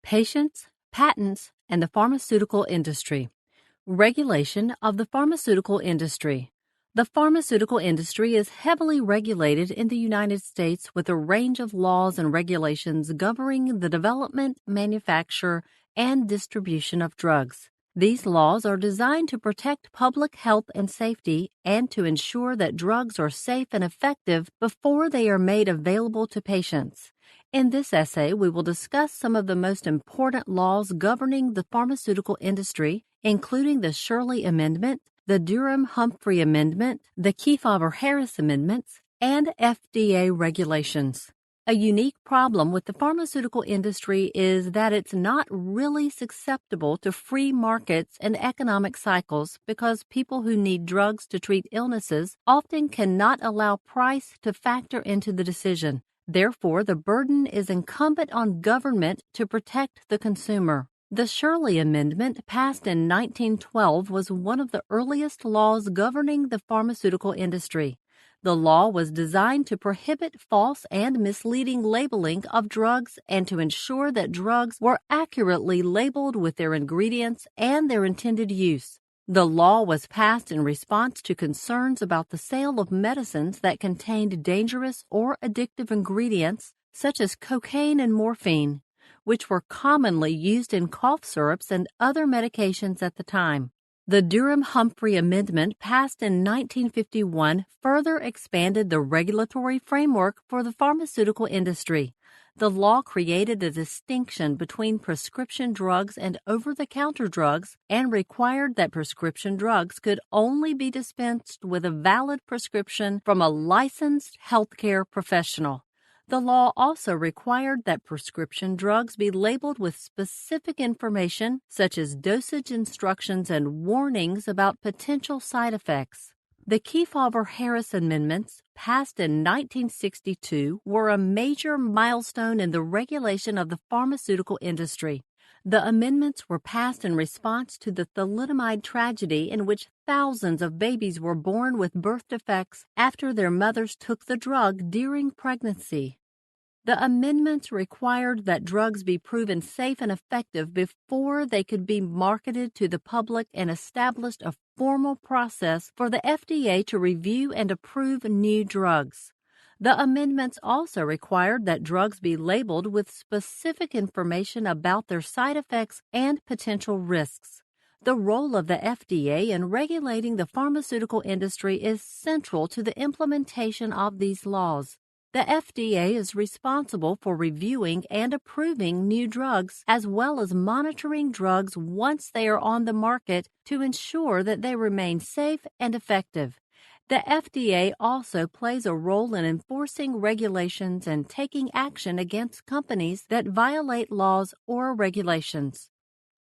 Patients, patents, and the pharmaceutical industry. Regulation of the pharmaceutical industry. The pharmaceutical industry is heavily regulated in the United States with a range of laws and regulations governing the development, manufacture, and distribution of drugs. These laws are designed to protect public health and safety and to ensure that drugs are safe and effective before they are made available to patients. In this essay, we will discuss some of the most important laws governing the pharmaceutical industry, including the Shirley Amendment, the Durham-Humphrey Amendment, the Kefauver-Harris Amendments, and FDA regulations. A unique problem with the pharmaceutical industry is that it's not really susceptible to free markets and economic cycles because people who need drugs to treat illnesses often cannot allow price to factor into the decision. Therefore, the burden is incumbent on government to protect the consumer. The Shirley Amendment, passed in 1912, was one of the earliest laws governing the pharmaceutical industry. The law was designed to prohibit false and misleading labeling of drugs and to ensure that drugs were accurately labeled with their ingredients and their intended use. The law was passed in response to concerns about the sale of medicines that contained dangerous or addictive ingredients, such as cocaine and morphine, which were commonly used in cough syrups and other medications at the time. The Durham-Humphrey Amendment, passed in 1951, further expanded the regulatory framework for the pharmaceutical industry. The law created a distinction between prescription drugs and over-the-counter drugs and required that prescription drugs could only be dispensed with a valid prescription from a licensed healthcare professional. The law also required that prescription drugs be labeled with specific information, such as dosage instructions and warnings about potential side effects. The Kefauver-Harris Amendments, passed in 1962, were a major milestone in the regulation of the pharmaceutical industry. The amendments were passed in response to the thalidomide tragedy in which thousands of babies were born with birth defects after their mothers took the drug during pregnancy. The amendments required that drugs be proven safe and effective before they could be marketed to the public and established a formal process for the FDA to review and approve new drugs. The amendments also required that drugs be labeled with specific information about their side effects and potential risks. The role of the FDA in regulating the pharmaceutical industry is central to the implementation of these laws. The FDA is responsible for reviewing and approving new drugs as well as monitoring drugs once they are on the market to ensure that they remain safe and effective. The FDA also plays a role in enforcing regulations and taking action against companies that violate laws or regulations.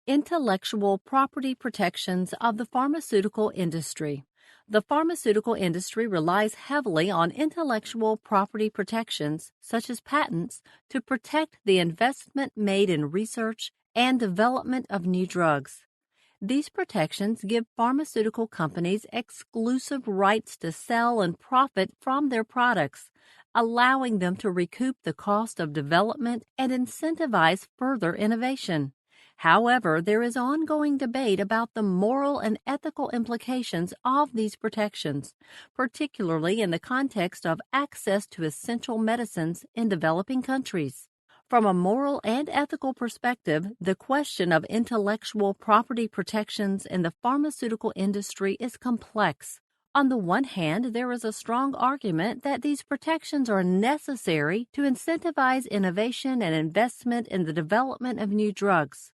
Intellectual property protections of the pharmaceutical industry. The pharmaceutical industry relies heavily on intellectual property protections, such as patents, to protect the investment made in research and development of new drugs. These protections give pharmaceutical companies exclusive rights to sell and profit from their products, allowing them to recoup the cost of development and incentivize further innovation. However, there is ongoing debate about the moral and ethical implications of these protections, particularly in the context of access to essential medicines in developing countries. From a moral and ethical perspective, the question of intellectual property protections in the pharmaceutical industry is complex. On the one hand, there is a strong argument that these protections are necessary to incentivize innovation and investment in the development of new drugs.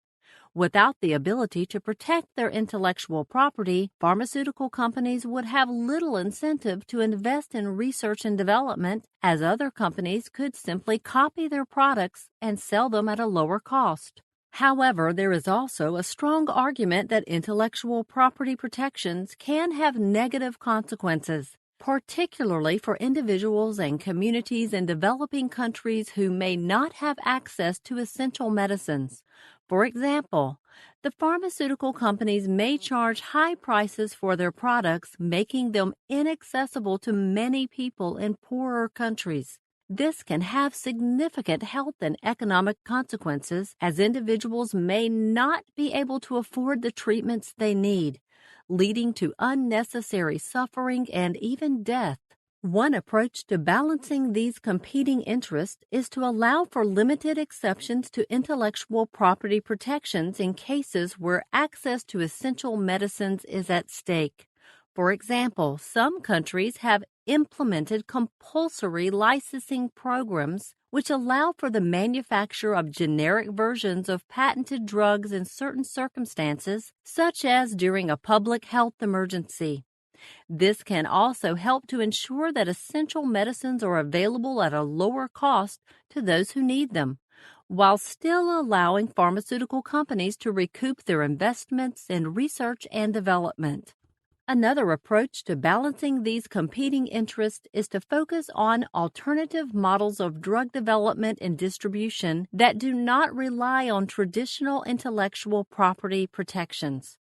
Without the ability to protect their intellectual property, pharmaceutical companies would have little incentive to invest in research and development, as other companies could simply copy their products and sell them at a lower cost. However, there is also a strong argument that intellectual property protections can have negative consequences, particularly for individuals and communities in developing countries who may not have access to essential medicines. For example, the pharmaceutical companies may charge high prices for their products, making them inaccessible to many people in poorer countries. This can have significant health and economic consequences, as individuals may not be able to afford the treatments they need, leading to unnecessary suffering and even death. One approach to balancing these competing interests is to allow for limited exceptions to intellectual property protections in cases where access to essential medicines is at stake. For example, some countries have implemented compulsory licensing programs which allow for the manufacture of generic versions of patented drugs in certain circumstances, such as during a public health emergency. This can also help to ensure that essential medicines are available at a lower cost to those who need them, while still allowing pharmaceutical companies to recoup their investments in research and development. Another approach to balancing these competing interests is to focus on alternative models of drug development and distribution that do not rely on traditional intellectual property protections.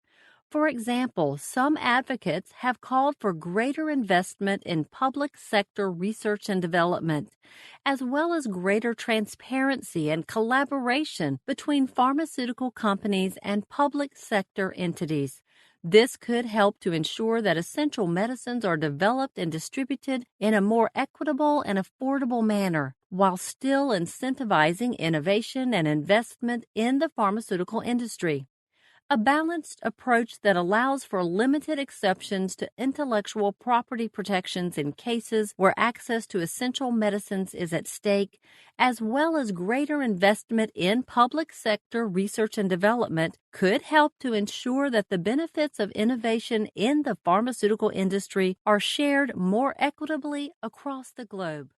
For example, some advocates have called for greater investment in public sector research and development, as well as greater transparency and collaboration between pharmaceutical companies and public sector entities. This could help to ensure that essential medicines are developed and distributed in a more equitable and affordable manner, while still incentivizing innovation and investment in the pharmaceutical industry. A balanced approach that allows for limited exceptions to intellectual property protections in cases where access to essential medicines is at stake, as well as greater investment in public sector research and development, could help to ensure that the benefits of innovation in the pharmaceutical industry are shared more equitably across the globe.